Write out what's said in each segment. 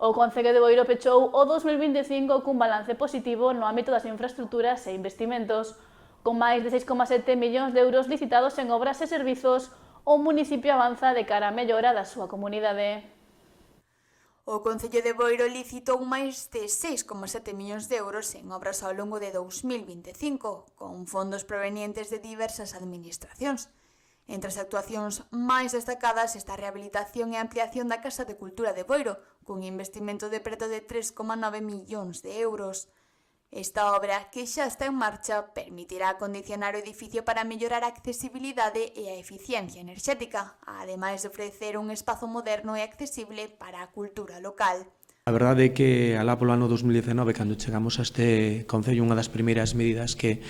O Concello de Boiro pechou o 2025 cun balance positivo no ámbito das infraestructuras e investimentos. Con máis de 6,7 millóns de euros licitados en obras e servizos, o municipio avanza de cara á mellora da súa comunidade. O Concello de Boiro licitou máis de 6,7 millóns de euros en obras ao longo de 2025, con fondos provenientes de diversas administracións. Entre as actuacións máis destacadas está a rehabilitación e ampliación da Casa de Cultura de Boiro, cun investimento de preto de 3,9 millóns de euros. Esta obra, que xa está en marcha, permitirá acondicionar o edificio para mellorar a accesibilidade e a eficiencia enerxética, ademais de ofrecer un espazo moderno e accesible para a cultura local. A verdade é que alá polo ano 2019, cando chegamos a este Concello, unha das primeiras medidas que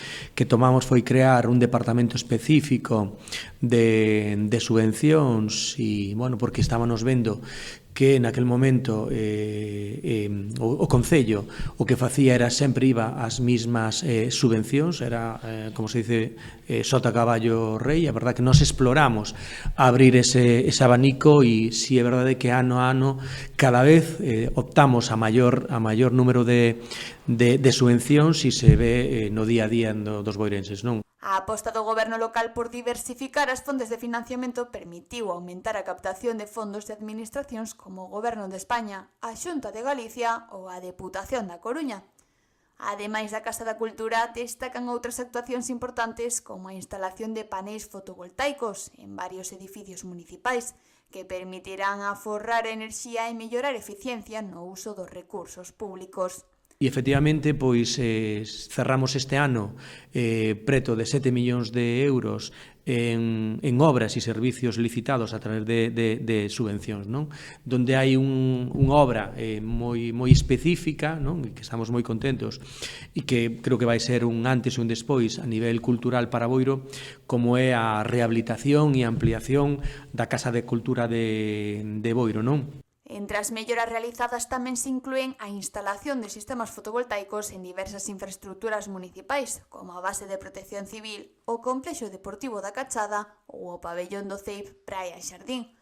tomamos foi crear un departamento específico de subvencións e, bueno, porque estábamos vendo que naquel momento o Concello o que facía era sempre iba ás mismas subvencións, era, como se dice, sota caballo rei. A verdade que nós exploramos abrir ese abanico e si é verdade que ano a ano cada vez optamos a maior número de subvencións e se ve no día a día dos boirenses, non? A aposta do goberno local por diversificar as fontes de financiamento permitiu aumentar a captación de fondos de administracións como o Goberno de España, a Xunta de Galicia ou a Deputación da Coruña. Ademais da Casa da Cultura, destacan outras actuacións importantes como a instalación de paneis fotovoltaicos en varios edificios municipais que permitirán aforrar enerxía e mellorar eficiencia no uso dos recursos públicos. E, efectivamente, pois cerramos este ano preto de 7 millóns de euros en obras e servicios licitados a través de subvencións, non? Donde hai unha obra moi específica, non? Que estamos moi contentos e que creo que vai ser un antes e un despois a nivel cultural para Boiro, como é a rehabilitación e ampliación da Casa de Cultura de Boiro, non? Entre as melloras realizadas tamén se inclúen a instalación de sistemas fotovoltaicos en diversas infraestructuras municipais, como a base de protección civil, o complexo deportivo da Cachada ou o pabellón do CEIP Praia e Xardín.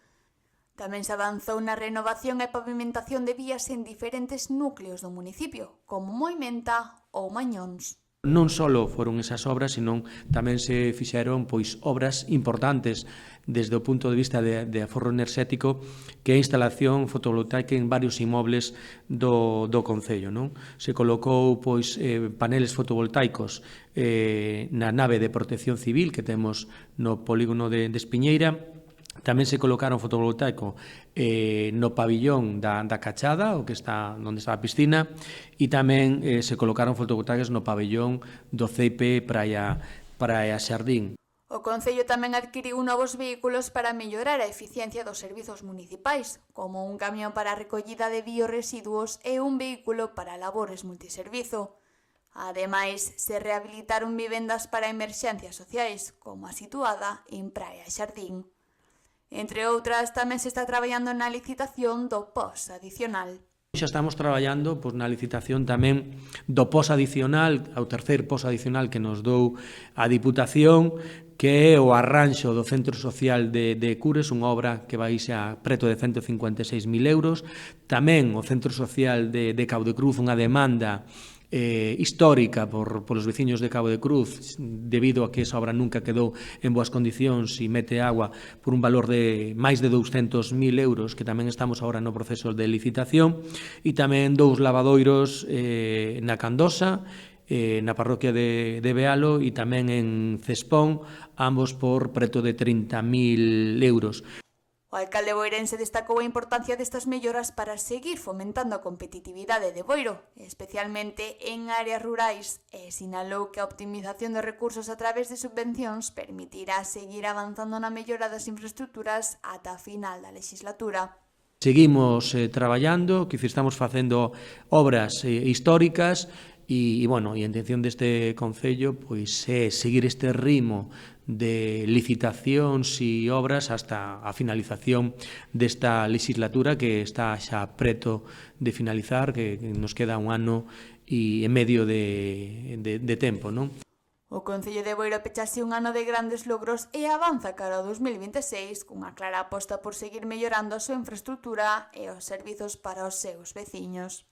Tamén se avanzou na renovación e pavimentación de vías en diferentes núcleos do municipio, como Moimenta ou Mañóns. Non só foron esas obras, senón tamén se fixeron obras importantes desde o punto de vista de aforro enerxético, que é a instalación fotovoltaica en varios inmobles do Concello, non? Se colocou paneles fotovoltaicos na nave de protección civil que temos no polígono de Espiñeira. Tamén se colocaron fotovoltaico no pabillón da Cachada, onde está a piscina, e tamén se colocaron fotovoltaicos no pabillón do CEIP Praia Xardín. O Concello tamén adquiriu novos vehículos para mellorar a eficiencia dos servizos municipais, como un camión para a recollida de bioresiduos e un vehículo para labores multiservizo. Ademais, se rehabilitaron vivendas para emerxencias sociais, como a situada en Praia Xardín. Entre outras, tamén se está traballando na licitación do POS adicional. Xa estamos traballando na licitación tamén do POS adicional, ao terceiro POS adicional que nos dou a Diputación, que é o arranxo do Centro Social de Cures, unha obra que vai xa preto de 156.000 euros. Tamén o Centro Social de Cabo de Cruz, unha demanda histórica polos veciños de Cabo de Cruz, debido a que esa obra nunca quedou en boas condicións e mete agua por un valor de máis de 200.000 euros, que tamén estamos agora no proceso de licitación, e tamén 2 lavadoiros na Candosa, na parroquia de Bealo, e tamén en Cespón, ambos por preto de 30.000 euros. O alcalde boirense destacou a importancia destas melloras para seguir fomentando a competitividade de Boiro, especialmente en áreas rurais, e sinalou que a optimización dos recursos a través de subvencións permitirá seguir avanzando na mellora das infraestructuras ata a final da legislatura. Seguimos traballando, que estamos facendo obras históricas e a intención deste Concello é seguir este ritmo de licitacións e obras hasta a finalización desta legislatura, que está xa preto de finalizar, que nos queda un ano e medio de tempo, non? O Concello de Boiro pechase un ano de grandes logros e avanza cara ao 2026 cunha clara aposta por seguir mellorando a súa infraestrutura e os servizos para os seus veciños.